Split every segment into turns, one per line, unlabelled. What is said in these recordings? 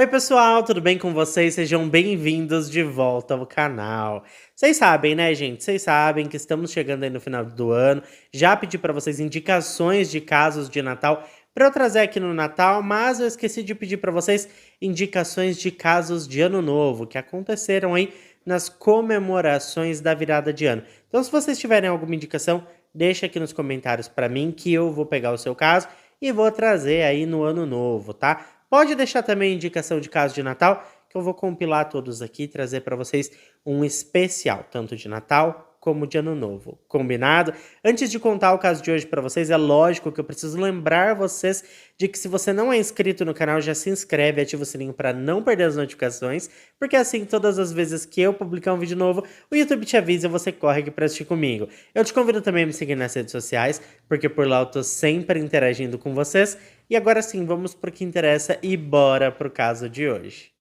Oi pessoal, tudo bem com vocês? Sejam bem-vindos de volta ao canal. Vocês sabem, né, gente? Vocês sabem que estamos chegando aí no final do ano. Já pedi para vocês indicações de casos de Natal para eu trazer aqui no Natal, mas eu esqueci de pedir para vocês indicações de casos de Ano Novo que aconteceram aí nas comemorações da virada de ano. Então, se vocês tiverem alguma indicação, deixa aqui nos comentários para mim que eu vou pegar o seu caso e vou trazer aí no Ano Novo, tá? Pode deixar também indicação de caso de Natal, que eu vou compilar todos aqui e trazer para vocês um especial, tanto de Natal como de Ano Novo. Combinado? Antes de contar o caso de hoje para vocês, é lógico que eu preciso lembrar vocês de que se você não é inscrito no canal, já se inscreve e ativa o sininho para não perder as notificações, porque assim, todas as vezes que eu publicar um vídeo novo, o YouTube te avisa e você corre aqui para assistir comigo. Eu te convido também a me seguir nas redes sociais, porque por lá eu tô sempre interagindo com vocês. E agora sim, vamos para o que interessa e bora pro caso de hoje.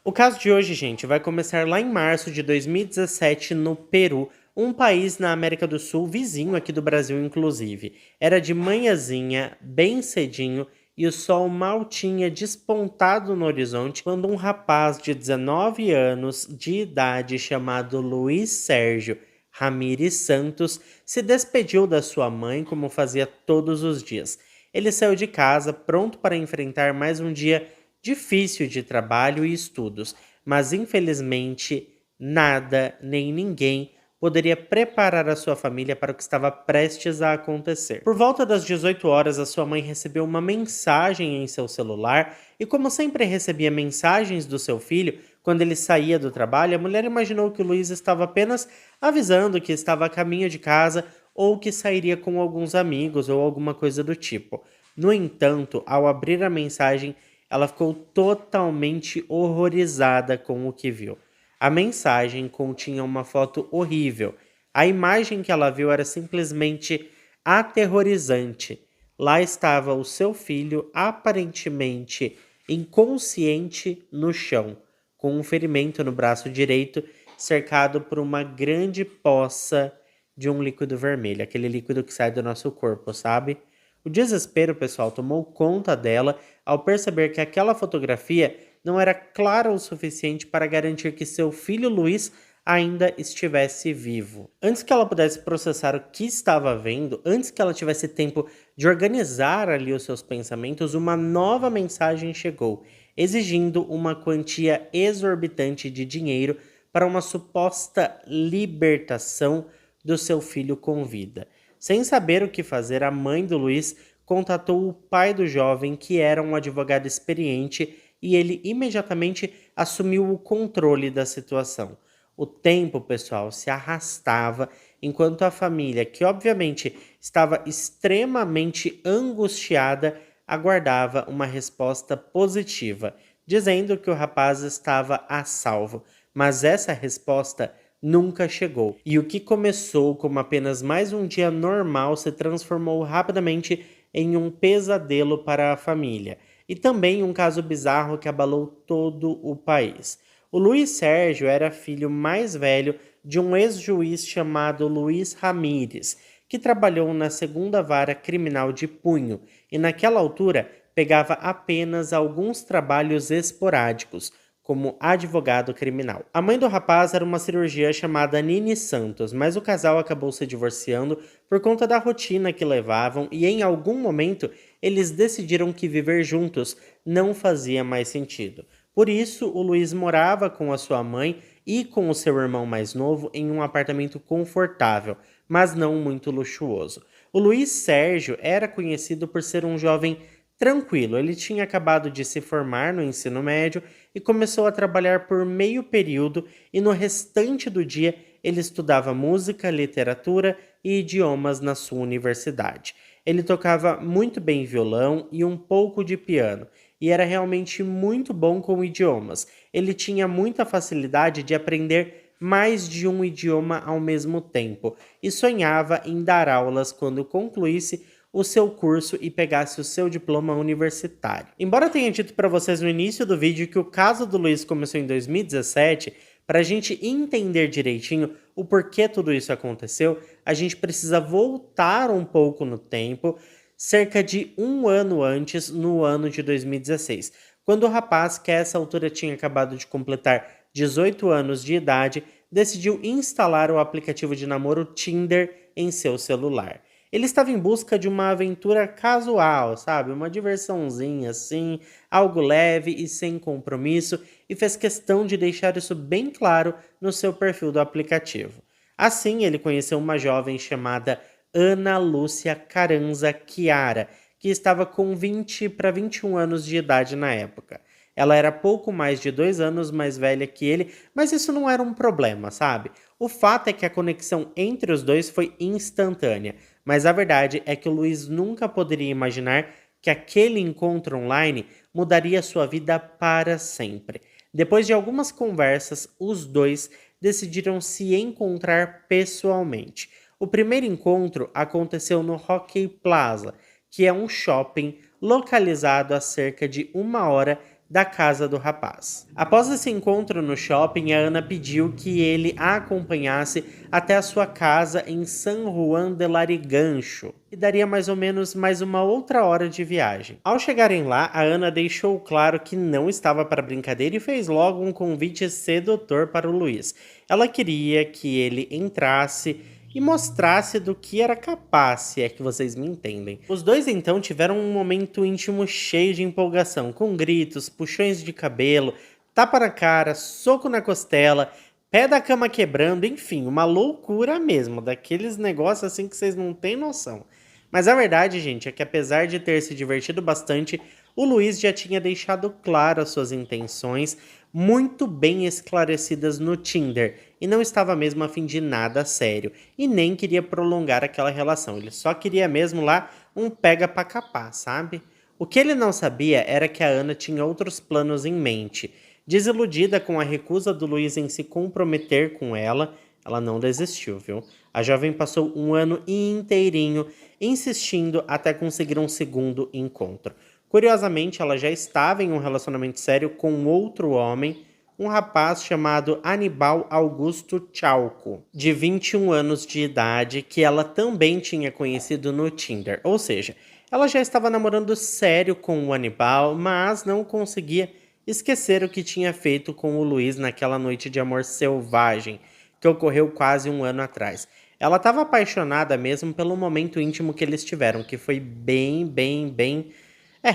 O caso de hoje, gente, vai começar lá em março de 2017 no Peru, um país na América do Sul, vizinho aqui do Brasil, inclusive. Era de manhãzinha, bem cedinho, e o sol mal tinha despontado no horizonte quando um rapaz de 19 anos de idade chamado Luiz Sérgio Ramírez Santos se despediu da sua mãe como fazia todos os dias. Ele saiu de casa pronto para enfrentar mais um dia difícil de trabalho e estudos, mas infelizmente nada nem ninguém poderia preparar a sua família para o que estava prestes a acontecer. Por volta das 18 horas, a sua mãe recebeu uma mensagem em seu celular e, como sempre recebia mensagens do seu filho quando ele saía do trabalho, a mulher imaginou que o Luiz estava apenas avisando que estava a caminho de casa ou que sairia com alguns amigos ou alguma coisa do tipo. No entanto, ao abrir a mensagem, ela ficou totalmente horrorizada com o que viu. A mensagem continha uma foto horrível. A imagem que ela viu era simplesmente aterrorizante. Lá estava o seu filho, aparentemente inconsciente, no chão, com um ferimento no braço direito, cercado por uma grande poça de um líquido vermelho, aquele líquido que sai do nosso corpo, sabe? O desespero, pessoal, tomou conta dela ao perceber que aquela fotografia não era clara o suficiente para garantir que seu filho Luiz ainda estivesse vivo. Antes que ela pudesse processar o que estava vendo, antes que ela tivesse tempo de organizar ali os seus pensamentos, uma nova mensagem chegou, exigindo uma quantia exorbitante de dinheiro para uma suposta libertação do seu filho com vida. Sem saber o que fazer, a mãe do Luiz contatou o pai do jovem, que era um advogado experiente, e ele imediatamente assumiu o controle da situação. O tempo, pessoal, se arrastava enquanto a família, que obviamente estava extremamente angustiada, aguardava uma resposta positiva, dizendo que o rapaz estava a salvo. Mas essa resposta nunca chegou. E o que começou como apenas mais um dia normal se transformou rapidamente em um pesadelo para a família. E também um caso bizarro que abalou todo o país. O Luiz Sérgio era filho mais velho de um ex-juiz chamado Luiz Ramírez, que trabalhou na segunda vara criminal de Punho e naquela altura pegava apenas alguns trabalhos esporádicos, como advogado criminal. A mãe do rapaz era uma cirurgiã chamada Nini Santos, mas o casal acabou se divorciando por conta da rotina que levavam e em algum momento eles decidiram que viver juntos não fazia mais sentido. Por isso, o Luiz morava com a sua mãe e com o seu irmão mais novo em um apartamento confortável, mas não muito luxuoso. O Luiz Sérgio era conhecido por ser um jovem tranquilo. Ele tinha acabado de se formar no ensino médio e começou a trabalhar por meio período, e no restante do dia ele estudava música, literatura e idiomas na sua universidade. Ele tocava muito bem violão e um pouco de piano, e era realmente muito bom com idiomas. Ele tinha muita facilidade de aprender mais de um idioma ao mesmo tempo e sonhava em dar aulas quando concluísse o seu curso e pegasse o seu diploma universitário. Embora eu tenha dito para vocês no início do vídeo que o caso do Luiz começou em 2017, Para a gente entender direitinho o porquê tudo isso aconteceu, a gente precisa voltar um pouco no tempo, cerca de um ano antes, no ano de 2016, quando o rapaz, que a essa altura tinha acabado de completar 18 anos de idade, decidiu instalar o aplicativo de namoro Tinder em seu celular. Ele estava em busca de uma aventura casual, sabe? Uma diversãozinha assim, algo leve e sem compromisso, e fez questão de deixar isso bem claro no seu perfil do aplicativo. Assim, ele conheceu uma jovem chamada Ana Lúcia Caranza Chiara, que estava com 20 para 21 anos de idade na época. Ela era pouco mais de 2 anos mais velha que ele, mas isso não era um problema, sabe? O fato é que a conexão entre os dois foi instantânea, mas a verdade é que o Luiz nunca poderia imaginar que aquele encontro online mudaria sua vida para sempre. Depois de algumas conversas, os dois decidiram se encontrar pessoalmente. O primeiro encontro aconteceu no Hockey Plaza, que é um shopping localizado a cerca de 1 hora da casa do rapaz. Após esse encontro no shopping, a Ana pediu que ele a acompanhasse até a sua casa em San Juan de Larigancho, e daria mais ou menos mais 1 outra hora de viagem. Ao chegarem lá, a Ana deixou claro que não estava para brincadeira e fez logo um convite sedutor para o Luiz. Ela queria que ele entrasse e mostrasse do que era capaz, se é que vocês me entendem. Os dois então tiveram um momento íntimo cheio de empolgação, com gritos, puxões de cabelo, tapa na cara, soco na costela, pé da cama quebrando, enfim, uma loucura mesmo, daqueles negócios assim que vocês não têm noção. Mas a verdade, gente, é que apesar de ter se divertido bastante, o Luiz já tinha deixado claro as suas intenções, muito bem esclarecidas no Tinder, e não estava mesmo a fim de nada sério, e nem queria prolongar aquela relação, ele só queria mesmo lá um pega pra capar, sabe? O que ele não sabia era que a Ana tinha outros planos em mente. Desiludida com a recusa do Luiz em se comprometer com ela não desistiu, viu? A jovem passou um ano inteirinho insistindo até conseguir um segundo encontro. Curiosamente, ela já estava em um relacionamento sério com outro homem, um rapaz chamado Anibal Augusto Chalco, de 21 anos de idade, que ela também tinha conhecido no Tinder. Ou seja, ela já estava namorando sério com o Anibal, mas não conseguia esquecer o que tinha feito com o Luiz naquela noite de amor selvagem, que ocorreu quase um ano atrás. Ela estava apaixonada mesmo pelo momento íntimo que eles tiveram, que foi bem,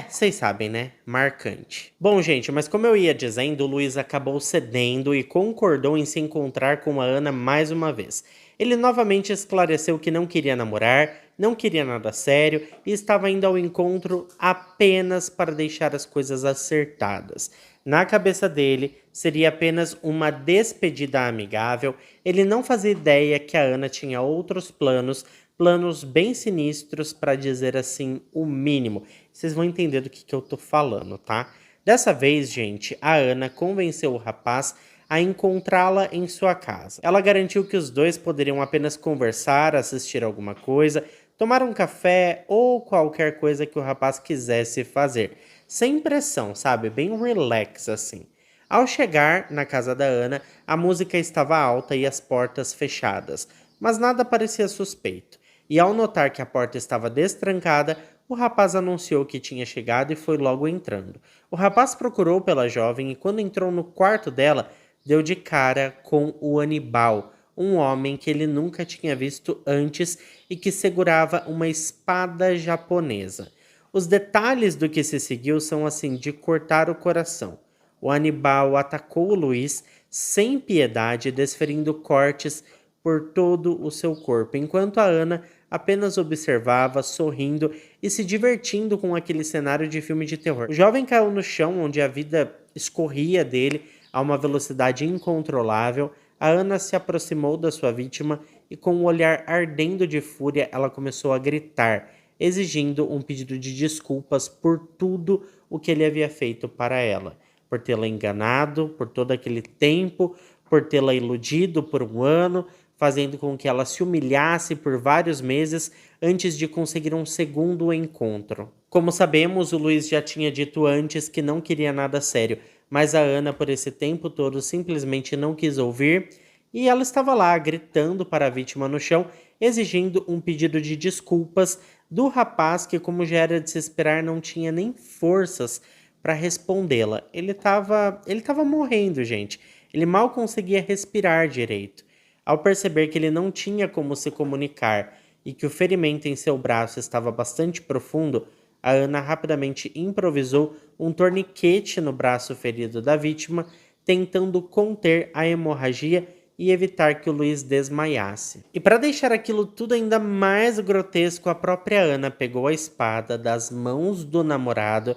vocês sabem, né? Marcante. Bom, gente, mas como eu ia dizendo, o Luiz acabou cedendo e concordou em se encontrar com a Ana mais uma vez. Ele novamente esclareceu que não queria namorar, não queria nada sério e estava indo ao encontro apenas para deixar as coisas acertadas. Na cabeça dele, seria apenas uma despedida amigável. Ele não fazia ideia que a Ana tinha outros planos bem sinistros, para dizer assim o mínimo. Vocês vão entender do que eu tô falando, tá? Dessa vez, gente, a Ana convenceu o rapaz a encontrá-la em sua casa. Ela garantiu que os dois poderiam apenas conversar, assistir alguma coisa, tomar um café ou qualquer coisa que o rapaz quisesse fazer. Sem pressão, sabe? Bem relax assim. Ao chegar na casa da Ana, a música estava alta e as portas fechadas, mas nada parecia suspeito. E ao notar que a porta estava destrancada, o rapaz anunciou que tinha chegado e foi logo entrando. O rapaz procurou pela jovem e quando entrou no quarto dela, deu de cara com o Anibal, um homem que ele nunca tinha visto antes e que segurava uma espada japonesa. Os detalhes do que se seguiu são assim de cortar o coração. O Anibal atacou o Luiz sem piedade, desferindo cortes por todo o seu corpo, enquanto a Ana apenas observava, sorrindo e se divertindo com aquele cenário de filme de terror. O jovem caiu no chão, onde a vida escorria dele a uma velocidade incontrolável. A Ana se aproximou da sua vítima e, com um olhar ardendo de fúria, ela começou a gritar, exigindo um pedido de desculpas por tudo o que ele havia feito para ela, por tê-la enganado por todo aquele tempo, por tê-la iludido por um ano, fazendo com que ela se humilhasse por vários meses antes de conseguir um segundo encontro. Como sabemos, o Luiz já tinha dito antes que não queria nada sério, mas a Ana, por esse tempo todo, simplesmente não quis ouvir e ela estava lá gritando para a vítima no chão, exigindo um pedido de desculpas do rapaz que, como já era de se esperar, não tinha nem forças para respondê-la. Ele tava morrendo, gente. Ele mal conseguia respirar direito. Ao perceber que ele não tinha como se comunicar e que o ferimento em seu braço estava bastante profundo, a Ana rapidamente improvisou um torniquete no braço ferido da vítima, tentando conter a hemorragia e evitar que o Luiz desmaiasse. E para deixar aquilo tudo ainda mais grotesco, a própria Ana pegou a espada das mãos do namorado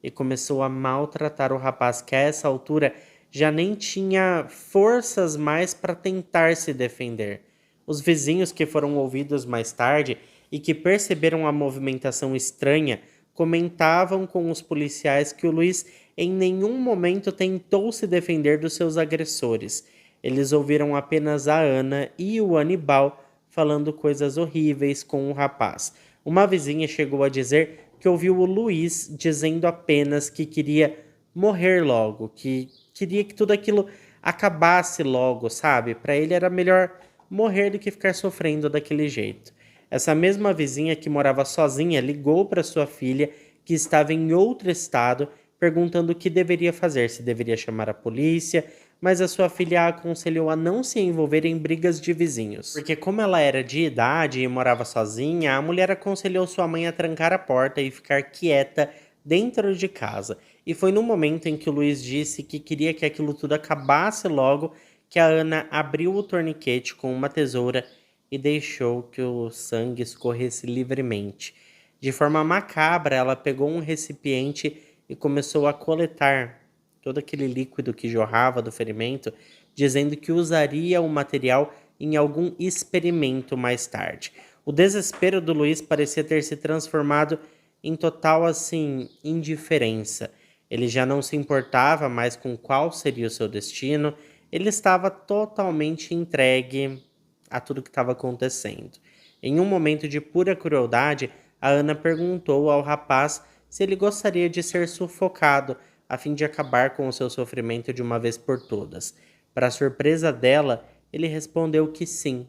e começou a maltratar o rapaz, que a essa altura já nem tinha forças mais para tentar se defender. Os vizinhos que foram ouvidos mais tarde e que perceberam a movimentação estranha comentavam com os policiais que o Luiz em nenhum momento tentou se defender dos seus agressores. Eles ouviram apenas a Ana e o Anibal falando coisas horríveis com o rapaz. Uma vizinha chegou a dizer que ouviu o Luiz dizendo apenas que queria morrer logo, que queria que tudo aquilo acabasse logo, sabe? Para ele era melhor morrer do que ficar sofrendo daquele jeito. Essa mesma vizinha que morava sozinha ligou para sua filha, que estava em outro estado, perguntando o que deveria fazer, se deveria chamar a polícia, mas a sua filha a aconselhou a não se envolver em brigas de vizinhos. Porque como ela era de idade e morava sozinha, a mulher aconselhou sua mãe a trancar a porta e ficar quieta dentro de casa. E foi no momento em que o Luiz disse que queria que aquilo tudo acabasse logo que a Ana abriu o torniquete com uma tesoura e deixou que o sangue escorresse livremente. De forma macabra, ela pegou um recipiente e começou a coletar todo aquele líquido que jorrava do ferimento, dizendo que usaria o material em algum experimento mais tarde. O desespero do Luiz parecia ter se transformado em total, assim, indiferença. Ele já não se importava mais com qual seria o seu destino, ele estava totalmente entregue a tudo que estava acontecendo. Em um momento de pura crueldade, a Ana perguntou ao rapaz se ele gostaria de ser sufocado, a fim de acabar com o seu sofrimento de uma vez por todas. Para surpresa dela, ele respondeu que sim.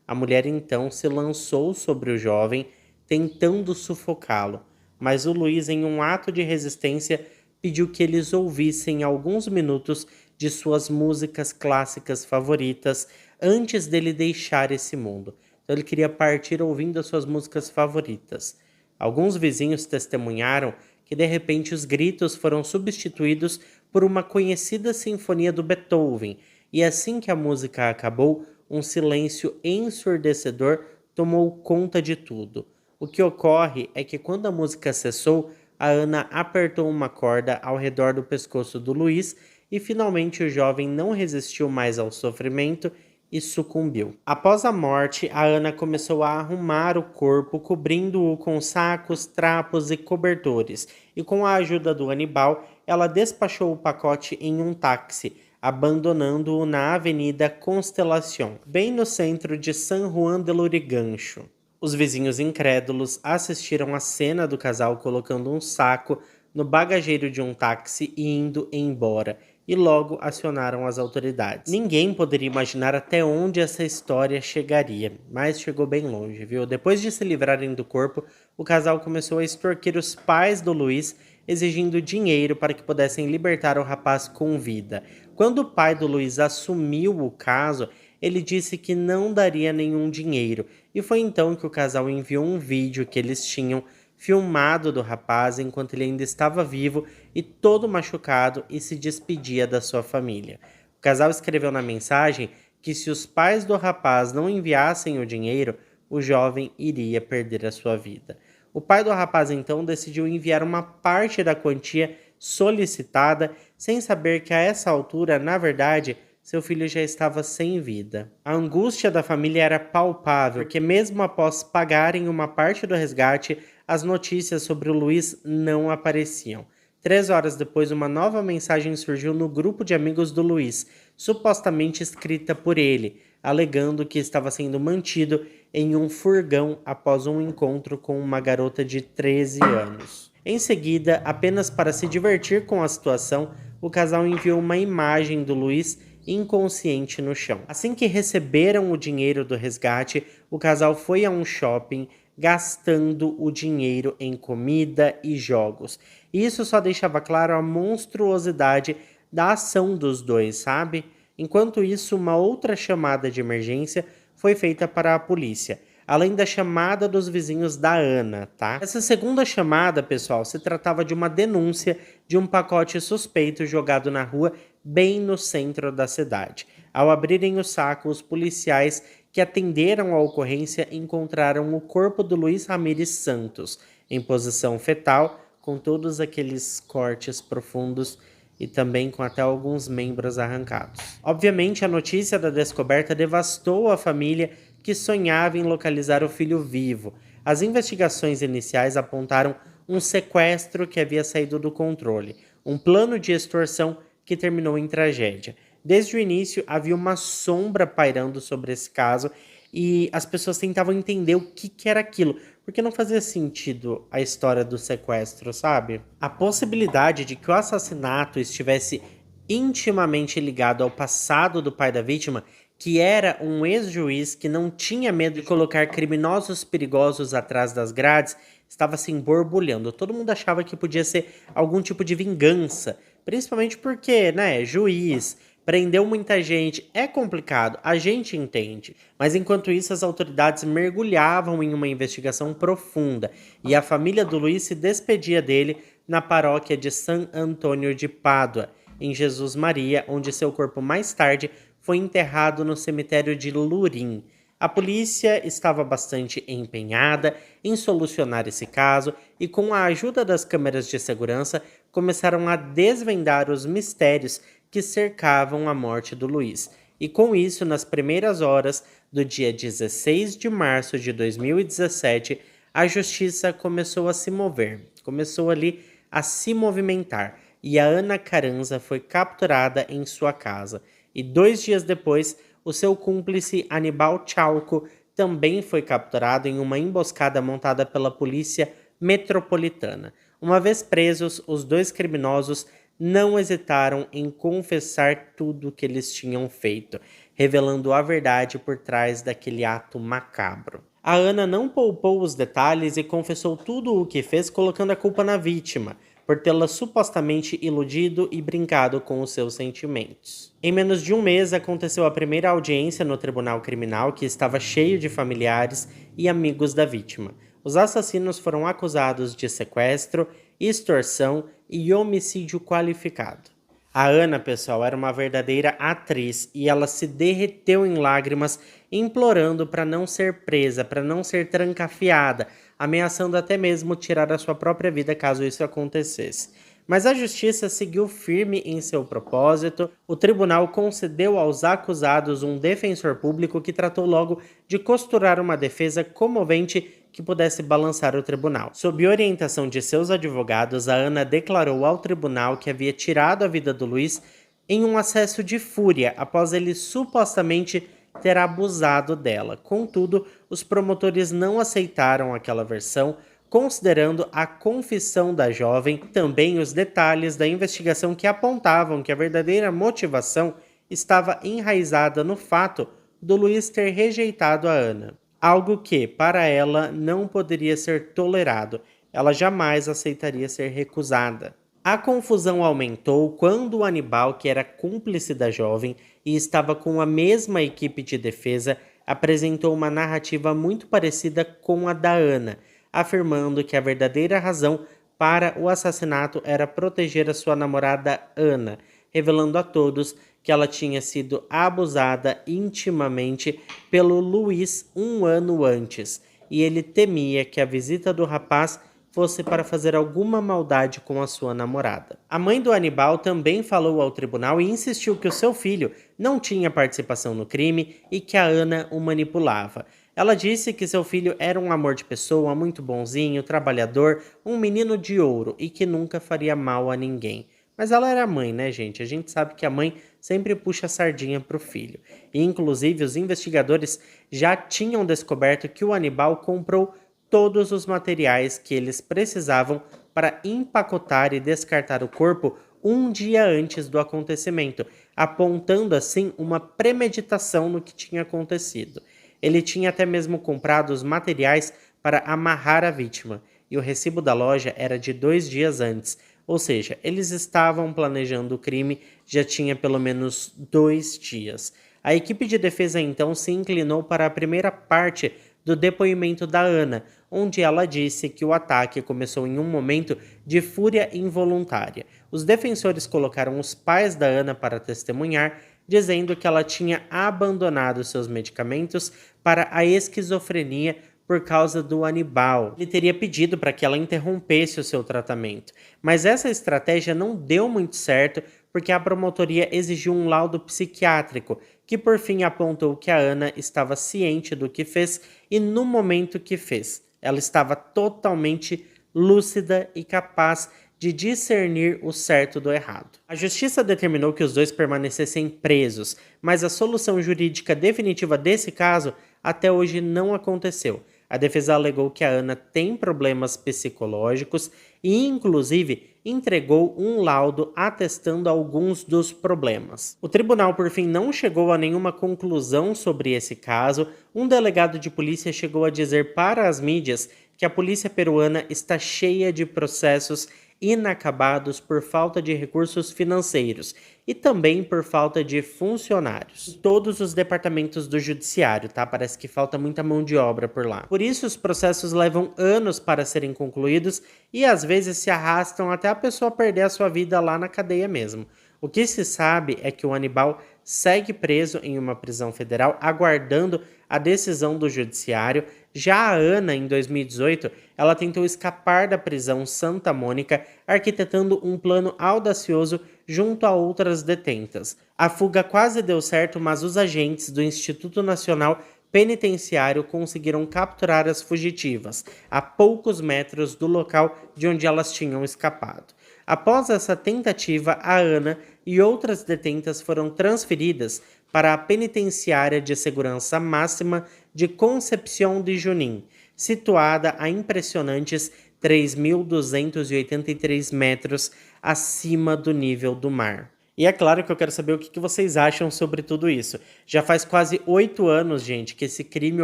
A mulher então se lançou sobre o jovem, tentando sufocá-lo, mas o Luiz, em um ato de resistência, pediu que eles ouvissem alguns minutos de suas músicas clássicas favoritas antes dele deixar esse mundo. Então ele queria partir ouvindo as suas músicas favoritas. Alguns vizinhos testemunharam que de repente os gritos foram substituídos por uma conhecida sinfonia do Beethoven, e assim que a música acabou, um silêncio ensurdecedor tomou conta de tudo. O que ocorre é que quando a música cessou, a Ana apertou uma corda ao redor do pescoço do Luiz e finalmente o jovem não resistiu mais ao sofrimento e sucumbiu. Após a morte, a Ana começou a arrumar o corpo, cobrindo-o com sacos, trapos e cobertores, e com a ajuda do Anibal, ela despachou o pacote em um táxi, abandonando-o na Avenida Constelación, bem no centro de San Juan de Lurigancho. Os vizinhos incrédulos assistiram à cena do casal colocando um saco no bagageiro de um táxi e indo embora, e logo acionaram as autoridades. Ninguém poderia imaginar até onde essa história chegaria, mas chegou bem longe, viu? Depois de se livrarem do corpo, o casal começou a extorquir os pais do Luiz, exigindo dinheiro para que pudessem libertar o rapaz com vida. Quando o pai do Luiz assumiu o caso, ele disse que não daria nenhum dinheiro, e foi então que o casal enviou um vídeo que eles tinham filmado do rapaz enquanto ele ainda estava vivo e todo machucado e se despedia da sua família. O casal escreveu na mensagem que se os pais do rapaz não enviassem o dinheiro, o jovem iria perder a sua vida. O pai do rapaz então decidiu enviar uma parte da quantia solicitada, sem saber que a essa altura, na verdade, seu filho já estava sem vida. A angústia da família era palpável, porque mesmo após pagarem uma parte do resgate, as notícias sobre o Luiz não apareciam. 3 horas depois, uma nova mensagem surgiu no grupo de amigos do Luiz, supostamente escrita por ele, alegando que estava sendo mantido em um furgão após um encontro com uma garota de 13 anos. Em seguida, apenas para se divertir com a situação, o casal enviou uma imagem do Luiz inconsciente no chão. Assim que receberam o dinheiro do resgate, o casal foi a um shopping gastando o dinheiro em comida e jogos. Isso só deixava claro a monstruosidade da ação dos dois, sabe? Enquanto isso, uma outra chamada de emergência foi feita para a polícia, além da chamada dos vizinhos da Ana, tá? Essa segunda chamada, pessoal, se tratava de uma denúncia de um pacote suspeito jogado na rua bem no centro da cidade. Ao abrirem o saco, os policiais que atenderam a ocorrência encontraram o corpo do Luiz Ramírez Santos em posição fetal, com todos aqueles cortes profundos e também com até alguns membros arrancados. Obviamente, a notícia da descoberta devastou a família que sonhava em localizar o filho vivo. As investigações iniciais apontaram um sequestro que havia saído do controle, um plano de extorsão que terminou em tragédia. Desde o início, havia uma sombra pairando sobre esse caso e as pessoas tentavam entender o que era aquilo, porque não fazia sentido a história do sequestro, sabe? A possibilidade de que o assassinato estivesse intimamente ligado ao passado do pai da vítima, que era um ex-juiz que não tinha medo de colocar criminosos perigosos atrás das grades, estava assim borbulhando. Todo mundo achava que podia ser algum tipo de vingança, principalmente porque, né, juiz, prendeu muita gente, é complicado, a gente entende. Mas enquanto isso, as autoridades mergulhavam em uma investigação profunda e a família do Luiz se despedia dele na paróquia de San Antônio de Pádua, em Jesus Maria, onde seu corpo mais tarde foi enterrado no cemitério de Lurim. A polícia estava bastante empenhada em solucionar esse caso e, com a ajuda das câmeras de segurança, começaram a desvendar os mistérios que cercavam a morte do Luiz. E com isso, nas primeiras horas do dia 16 de março de 2017, a justiça começou a se mover, começou ali a se movimentar, e a Ana Carranza foi capturada em sua casa. E 2 dias depois, o seu cúmplice Anibal Chalco também foi capturado em uma emboscada montada pela polícia metropolitana. Uma vez presos, os dois criminosos não hesitaram em confessar tudo o que eles tinham feito, revelando a verdade por trás daquele ato macabro. A Ana não poupou os detalhes e confessou tudo o que fez, colocando a culpa na vítima, por tê-la supostamente iludido e brincado com os seus sentimentos. Em menos de um mês, aconteceu a primeira audiência no Tribunal Criminal, que estava cheio de familiares e amigos da vítima. Os assassinos foram acusados de sequestro, extorsão e homicídio qualificado. A Ana, pessoal, era uma verdadeira atriz e ela se derreteu em lágrimas, implorando para não ser presa, para não ser trancafiada, ameaçando até mesmo tirar a sua própria vida caso isso acontecesse. Mas a justiça seguiu firme em seu propósito. O tribunal concedeu aos acusados um defensor público que tratou logo de costurar uma defesa comovente que pudesse balançar o tribunal. Sob orientação de seus advogados, a Ana declarou ao tribunal que havia tirado a vida do Luiz em um acesso de fúria após ele supostamente ter abusado dela. Contudo, os promotores não aceitaram aquela versão, considerando a confissão da jovem, também os detalhes da investigação que apontavam que a verdadeira motivação estava enraizada no fato do Luiz ter rejeitado a Ana. Algo que, para ela, não poderia ser tolerado. Ela jamais aceitaria ser recusada. A confusão aumentou quando o Anibal, que era cúmplice da jovem e estava com a mesma equipe de defesa, apresentou uma narrativa muito parecida com a da Ana, afirmando que a verdadeira razão para o assassinato era proteger a sua namorada Ana, revelando a todos que ela tinha sido abusada intimamente pelo Luiz 1 ano antes, e ele temia que a visita do rapaz fosse para fazer alguma maldade com a sua namorada. A mãe do Anibal também falou ao tribunal e insistiu que o seu filho não tinha participação no crime e que a Ana o manipulava. Ela disse que seu filho era um amor de pessoa, muito bonzinho, trabalhador, um menino de ouro e que nunca faria mal a ninguém. Mas ela era mãe, né, gente? A gente sabe que a mãe sempre puxa a sardinha pro filho. E, inclusive, os investigadores já tinham descoberto que o Anibal comprou todos os materiais que eles precisavam para empacotar e descartar o corpo um dia antes do acontecimento, apontando assim uma premeditação no que tinha acontecido. Ele tinha até mesmo comprado os materiais para amarrar a vítima, e o recibo da loja era de 2 dias antes, ou seja, eles estavam planejando o crime já tinha pelo menos 2 dias. A equipe de defesa então se inclinou para a primeira parte do depoimento da Ana, onde ela disse que o ataque começou em um momento de fúria involuntária. Os defensores colocaram os pais da Ana para testemunhar, dizendo que ela tinha abandonado seus medicamentos para a esquizofrenia por causa do Aníbal. Ele teria pedido para que ela interrompesse o seu tratamento, mas essa estratégia não deu muito certo porque a promotoria exigiu um laudo psiquiátrico, que por fim apontou que a Ana estava ciente do que fez e no momento que fez. Ela estava totalmente lúcida e capaz de discernir o certo do errado. A justiça determinou que os dois permanecessem presos, mas a solução jurídica definitiva desse caso até hoje não aconteceu. A defesa alegou que a Ana tem problemas psicológicos e, inclusive, entregou um laudo atestando alguns dos problemas. O tribunal, por fim, não chegou a nenhuma conclusão sobre esse caso. Um delegado de polícia chegou a dizer para as mídias que a polícia peruana está cheia de processos inacabados por falta de recursos financeiros e também por falta de funcionários. Todos os departamentos do judiciário, tá? Parece que falta muita mão de obra por lá. Por isso, os processos levam anos para serem concluídos e às vezes se arrastam até a pessoa perder a sua vida lá na cadeia mesmo. O que se sabe é que o Aníbal segue preso em uma prisão federal, aguardando a decisão do judiciário. Já a Ana, em 2018, ela tentou escapar da prisão Santa Mônica, arquitetando um plano audacioso junto a outras detentas. A fuga quase deu certo, mas os agentes do Instituto Nacional Penitenciário conseguiram capturar as fugitivas, a poucos metros do local de onde elas tinham escapado. Após essa tentativa, a Ana e outras detentas foram transferidas para a Penitenciária de Segurança Máxima de Concepción de Junín, situada a impressionantes 3.283 metros acima do nível do mar. E é claro que eu quero saber o que vocês acham sobre tudo isso. Já faz quase 8 anos, gente, que esse crime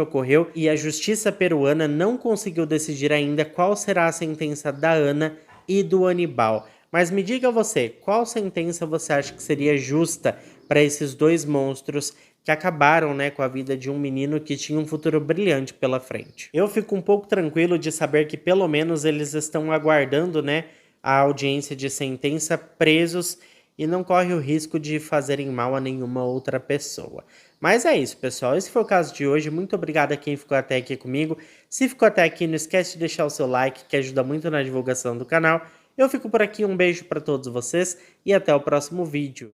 ocorreu e a justiça peruana não conseguiu decidir ainda qual será a sentença da Ana e do Aníbal. Mas me diga você, qual sentença você acha que seria justa para esses dois monstros que acabaram, com a vida de um menino que tinha um futuro brilhante pela frente? Eu fico um pouco tranquilo de saber que pelo menos eles estão aguardando, a audiência de sentença presos e não corre o risco de fazerem mal a nenhuma outra pessoa. Mas é isso, pessoal. Esse foi o caso de hoje. Muito obrigado a quem ficou até aqui comigo. Se ficou até aqui, não esquece de deixar o seu like, que ajuda muito na divulgação do canal. Eu fico por aqui, um beijo para todos vocês e até o próximo vídeo.